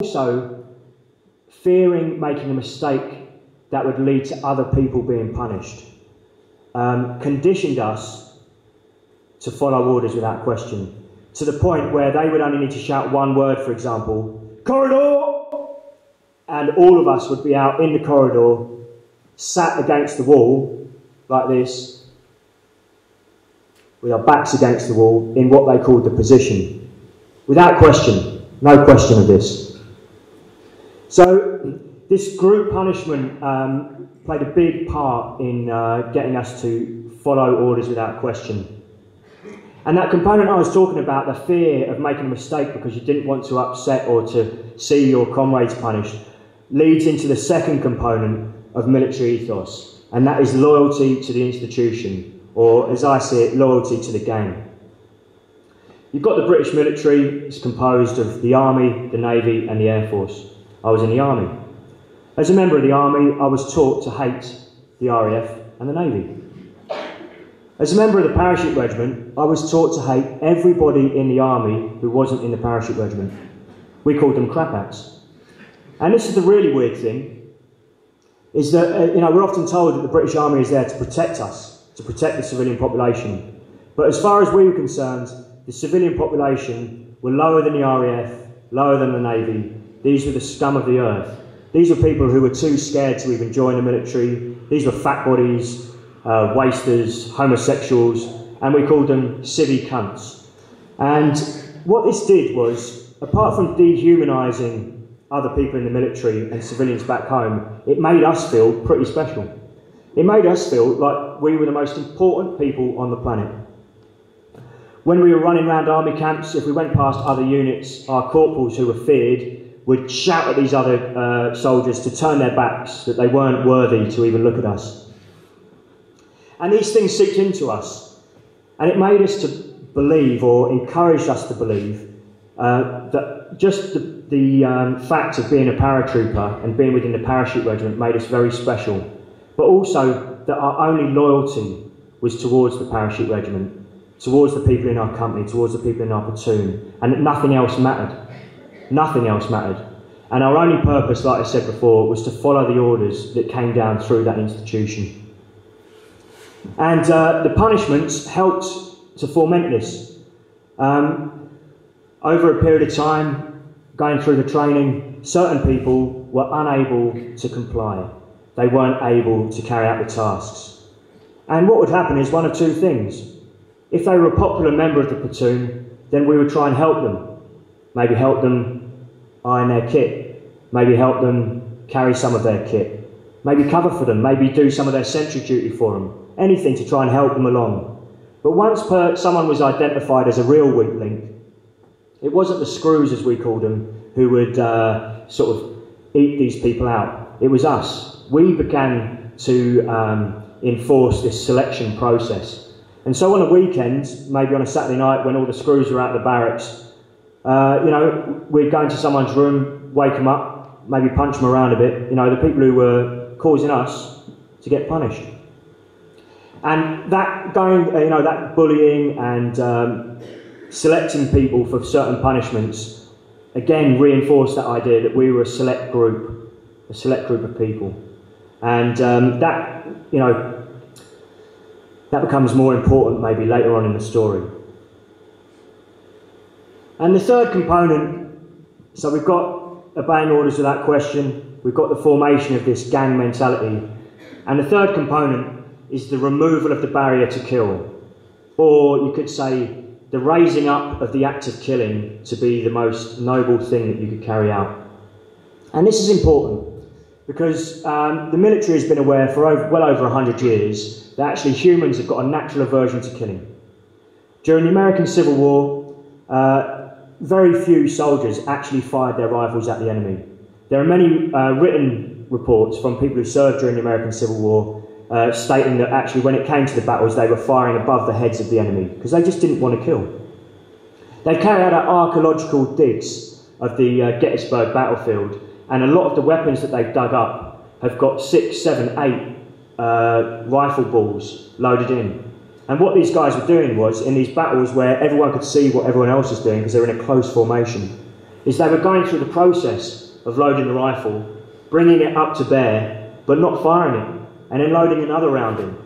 also fearing making a mistake that would lead to other people being punished, conditioned us to follow orders without question, to the point where they would only need to shout one word, for example, corridor, and all of us would be out in the corridor, sat against the wall, like this, with our backs against the wall, in what they called the position. Without question, no question of this. So, this group punishment played a big part in getting us to follow orders without question. And that component I was talking about, the fear of making a mistake because you didn't want to upset or to see your comrades punished, leads into the second component of military ethos, and that is loyalty to the institution, or as I see it, loyalty to the game. You've got the British military. It's composed of the Army, the Navy and the Air Force. I was in the Army. As a member of the Army, I was taught to hate the RAF and the Navy. As a member of the Parachute Regiment, I was taught to hate everybody in the Army who wasn't in the Parachute Regiment. We called them crap-hats. And this is the really weird thing, is that we're often told that the British Army is there to protect us, to protect the civilian population. But as far as we were concerned, the civilian population were lower than the RAF, lower than the Navy. These were the scum of the earth. These were people who were too scared to even join the military. These were fat bodies, wasters, homosexuals, and we called them civvy cunts. And what this did was, apart from dehumanising other people in the military and civilians back home, it made us feel pretty special. It made us feel like we were the most important people on the planet. When we were running around army camps, if we went past other units, our corporals who were feared would shout at these other soldiers to turn their backs, that they weren't worthy to even look at us. And these things seeped into us, and it made us to believe, or encouraged us to believe, that just the fact of being a paratrooper and being within the Parachute Regiment made us very special, but also that our only loyalty was towards the Parachute Regiment, towards the people in our company, towards the people in our platoon, and that nothing else mattered. Nothing else mattered. And our only purpose, like I said before, was to follow the orders that came down through that institution. And the punishments helped to foment this. Over a period of time, going through the training, certain people were unable to comply. They weren't able to carry out the tasks. And what would happen is one of two things. If they were a popular member of the platoon, then we would try and help them. Maybe help them iron their kit. Maybe help them carry some of their kit. Maybe cover for them. Maybe do some of their sentry duty for them. Anything to try and help them along. But once someone was identified as a real weak link, it wasn't the screws, as we called them, who would sort of eat these people out. It was us. We began to enforce this selection process. And so on a weekend, maybe on a Saturday night when all the screws were out of the barracks, we'd go into someone's room, wake them up, maybe punch them around a bit, the people who were causing us to get punished. And that that bullying and selecting people for certain punishments, again reinforced that idea that we were a select group of people. And that becomes more important maybe later on in the story. And the third component, so we've got obeying orders without question, we've got the formation of this gang mentality, and the third component is the removal of the barrier to kill, or you could say the raising up of the act of killing to be the most noble thing that you could carry out. And this is important because the military has been aware for well over 100 years that actually humans have got a natural aversion to killing. During the American Civil War, very few soldiers actually fired their rifles at the enemy. There are many written reports from people who served during the American Civil War stating that actually when it came to the battles they were firing above the heads of the enemy because they just didn't want to kill. They've carried out archaeological digs of the Gettysburg battlefield, and a lot of the weapons that they've dug up have got 6, 7, 8 rifle balls loaded in. And what these guys were doing was, in these battles where everyone could see what everyone else was doing because they were in a close formation, is they were going through the process of loading the rifle, bringing it up to bear, but not firing it, and then loading another round in.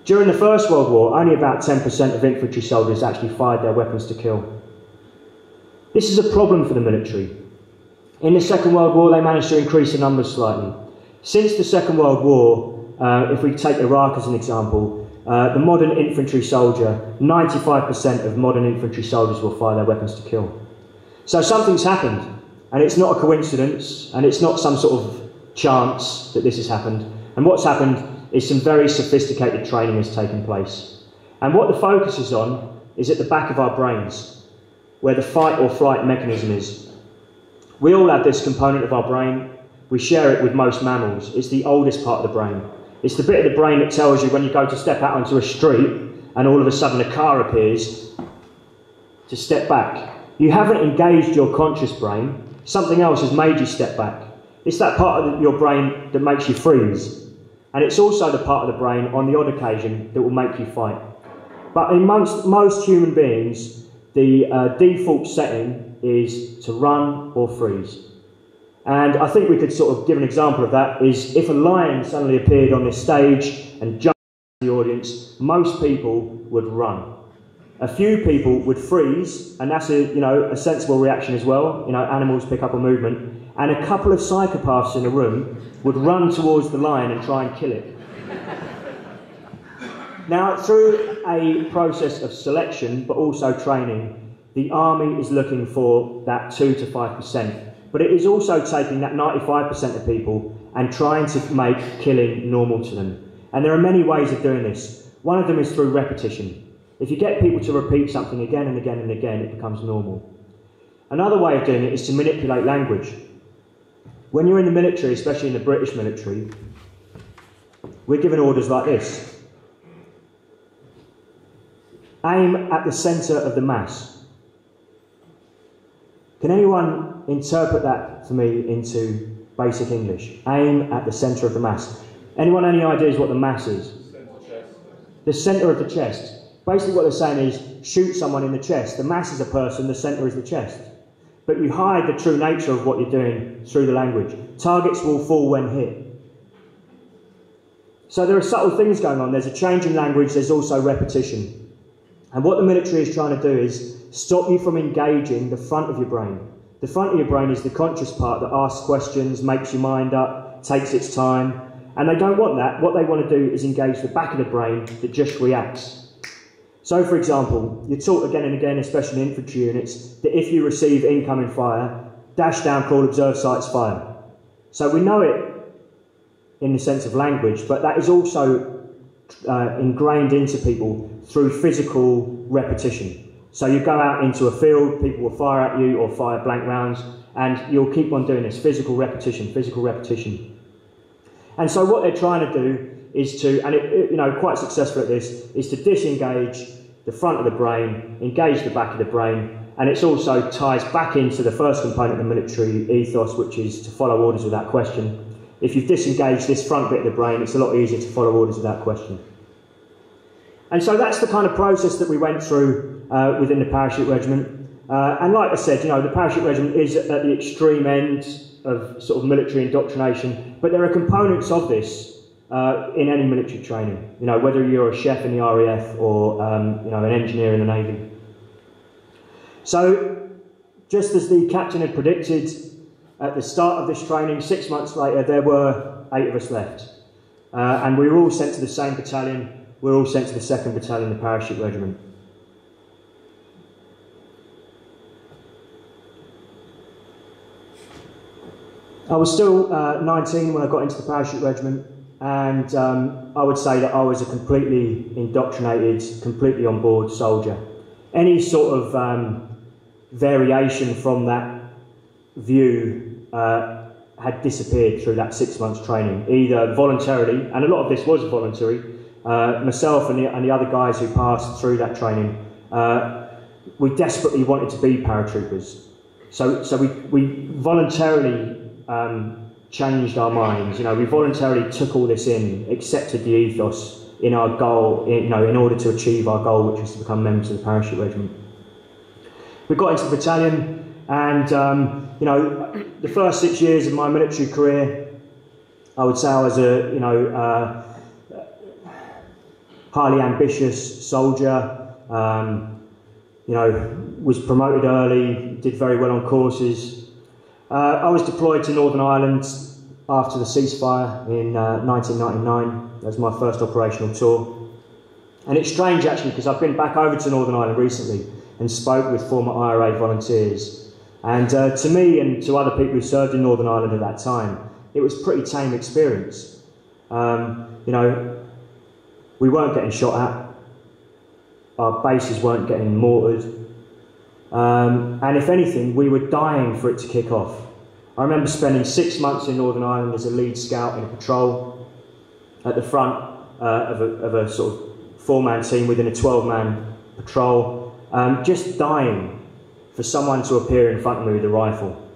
During the First World War, only about 10% of infantry soldiers actually fired their weapons to kill. This is a problem for the military. In the Second World War, they managed to increase the numbers slightly. Since the Second World War, if we take Iraq as an example, the modern infantry soldier, 95% of modern infantry soldiers will fire their weapons to kill. So something's happened, and it's not a coincidence, and it's not some sort of chance that this has happened. And what's happened is some very sophisticated training has taken place. And what the focus is on is at the back of our brains, where the fight or flight mechanism is. We all have this component of our brain. We share it with most mammals. It's the oldest part of the brain. It's the bit of the brain that tells you when you go to step out onto a street and all of a sudden a car appears to step back. You haven't engaged your conscious brain. Something else has made you step back. It's that part of your brain that makes you freeze. And it's also the part of the brain, on the odd occasion, that will make you fight. But in most human beings, the default setting is to run or freeze. And I think we could sort of give an example of that is if a lion suddenly appeared on this stage and jumped into the audience, most people would run. A few people would freeze, and that's a sensible reaction as well. Animals pick up on movement. And a couple of psychopaths in a room would run towards the lion and try and kill it. Now, through a process of selection, but also training, the army is looking for that 2 to 5%. But it is also taking that 95% of people and trying to make killing normal to them. And there are many ways of doing this. One of them is through repetition. If you get people to repeat something again and again and again, it becomes normal. Another way of doing it is to manipulate language. When you're in the military, especially in the British military, we're given orders like this. Aim at the centre of the mass. Can anyone interpret that for me into basic English? Aim at the centre of the mass. Anyone any ideas what the mass is? The centre of the chest. Basically what they're saying is shoot someone in the chest. The mass is a person, the centre is the chest. But you hide the true nature of what you're doing through the language. Targets will fall when hit. So there are subtle things going on. There's a change in language, there's also repetition. And what the military is trying to do is stop you from engaging the front of your brain. The front of your brain is the conscious part that asks questions, makes your mind up, takes its time. And they don't want that. What they want to do is engage the back of the brain that just reacts. So, for example, you're taught again and again, especially in infantry units, that if you receive incoming fire, dash down, crawl, observe, sights, fire. So we know it in the sense of language, but that is also ingrained into people through physical repetition. So you go out into a field, people will fire at you or fire blank rounds, and you'll keep on doing this, physical repetition, physical repetition. And so what they're trying to do is to, and quite successful at this, is to disengage the front of the brain, engage the back of the brain, and it also ties back into the first component of the military ethos, which is to follow orders without question. If you've disengaged this front bit of the brain, it's a lot easier to follow orders without question. And so that's the kind of process that we went through within the parachute regiment. And like I said, the parachute regiment is at the extreme end of sort of military indoctrination, but there are components of this in any military training, whether you're a chef in the RAF or an engineer in the Navy. So, just as the captain had predicted at the start of this training, 6 months later, there were 8 of us left. And we were all sent to the same battalion. We were all sent to the 2nd Battalion, the Parachute Regiment. I was still 19 when I got into the Parachute Regiment, and I would say that I was a completely indoctrinated, completely on board soldier. Any sort of variation from that view had disappeared through that 6 months training, either voluntarily, and a lot of this was voluntary. Myself and the other guys who passed through that training, we desperately wanted to be paratroopers. So we voluntarily changed our minds. We voluntarily took all this in, accepted the ethos in our goal, in order to achieve our goal, which was to become members of the Parachute Regiment. We got into the battalion, And, you know, the first 6 years of my military career, I would say I was a, you know, highly ambitious soldier, you know, was promoted early, did very well on courses. I was deployed to Northern Ireland after the ceasefire in 1999. That was my first operational tour. And it's strange actually, because I've been back over to Northern Ireland recently and spoke with former IRA volunteers. And to me and to other people who served in Northern Ireland at that time, it was a pretty tame experience. You know, we weren't getting shot at, our bases weren't getting mortared, and if anything, we were dying for it to kick off. I remember spending 6 months in Northern Ireland as a lead scout in a patrol at the front of a sort of 4-man team within a 12-man patrol, just dying for someone to appear in front of me with a rifle.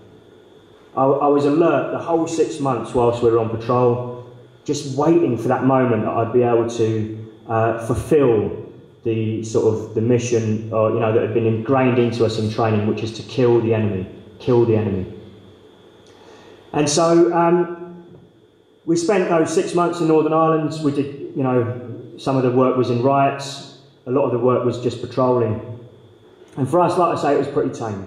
I was alert the whole 6 months whilst we were on patrol, just waiting for that moment that I'd be able to fulfil the sort of the mission, or, you know, that had been ingrained into us in training, which is to kill the enemy, kill the enemy. And so we spent those 6 months in Northern Ireland. We did, you know, some of the work was in riots, a lot of the work was just patrolling. And for us, like I say, it was pretty tame.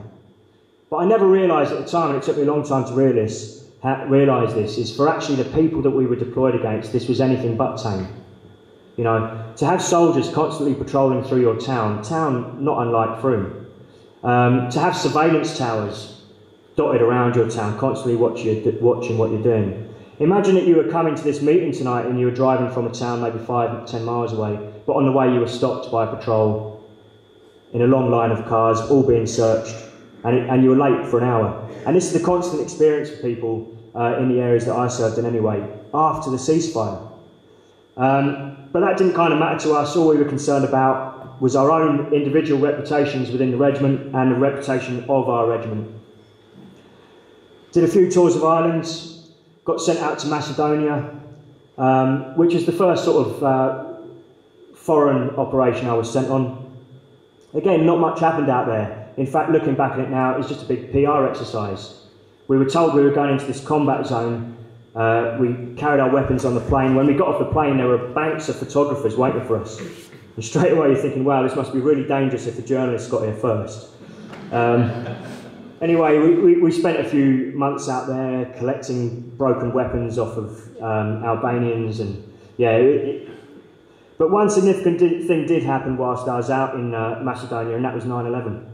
But I never realised at the time, and it took me a long time to realise this, is for actually the people that we were deployed against, this was anything but tame. You know, to have soldiers constantly patrolling through your town not unlike Frome, to have surveillance towers dotted around your town, constantly watching what you're doing. Imagine that you were coming to this meeting tonight and you were driving from a town maybe 5, 10 miles away, but on the way you were stopped by a patrol in a long line of cars, all being searched, and you were late for an hour. And this is the constant experience for people in the areas that I served in anyway, after the ceasefire. But that didn't kind of matter to us. All we were concerned about was our own individual reputations within the regiment and the reputation of our regiment. Did a few tours of Ireland, got sent out to Macedonia, which is the first sort of foreign operation I was sent on. Again, not much happened out there. In fact, looking back at it now, it's just a big PR exercise. We were told we were going into this combat zone. We carried our weapons on the plane. When we got off the plane, there were banks of photographers waiting for us. And straight away you're thinking, wow, this must be really dangerous if the journalists got here first. Anyway, we spent a few months out there collecting broken weapons off of Albanians, and yeah, but one significant thing did happen whilst I was out in Macedonia, and that was 9/11.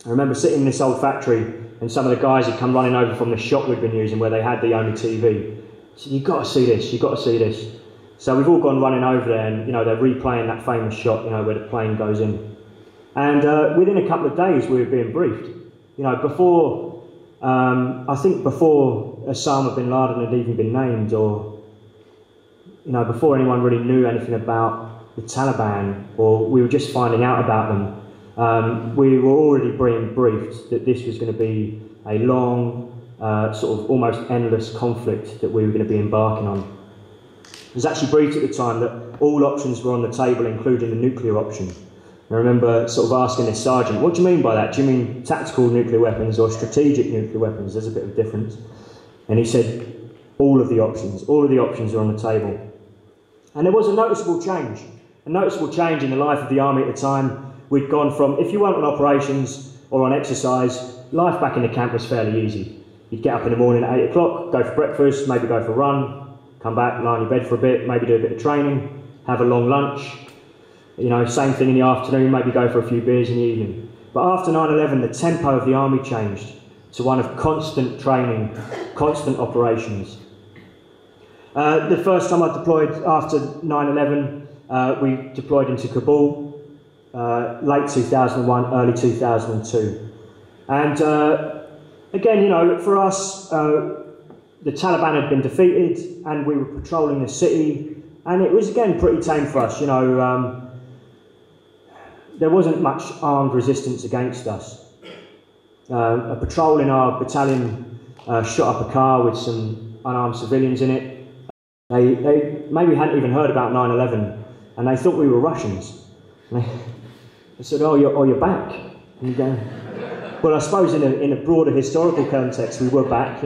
I remember sitting in this old factory, and some of the guys had come running over from the shop we'd been using, where they had the only TV. So you've got to see this, you've got to see this. So we've all gone running over there, and you know, they're replaying that famous shot, you know, where the plane goes in. And within a couple of days, we were being briefed. You know, before, I think before Osama bin Laden had even been named, or, you know, before anyone really knew anything about the Taliban, or we were just finding out about them, we were already being briefed that this was going to be a long, sort of almost endless conflict that we were going to be embarking on. I was actually briefed at the time that all options were on the table, including the nuclear option. I remember sort of asking this sergeant, what do you mean by that? Do you mean tactical nuclear weapons or strategic nuclear weapons? There's a bit of a difference. And he said, all of the options are on the table. And there was a noticeable change in the life of the army at the time. We'd gone from, if you weren't on operations or on exercise, life back in the camp was fairly easy. You'd get up in the morning at 8 o'clock, go for breakfast, maybe go for a run, come back, lie on your bed for a bit, maybe do a bit of training, have a long lunch. You know, same thing in the afternoon, maybe go for a few beers in the evening. But after 9/11, the tempo of the army changed to one of constant training, constant operations. The first time I deployed after 9/11, we deployed into Kabul, late 2001, early 2002. And again, you know, for us, the Taliban had been defeated and we were patrolling the city, and it was again pretty tame for us, you know. There wasn't much armed resistance against us. A patrol in our battalion shot up a car with some unarmed civilians in it. They maybe hadn't even heard about 9/11, and they thought we were Russians. And they said, "Oh, you're back." And you go, Well, I suppose in a broader historical context, we were back.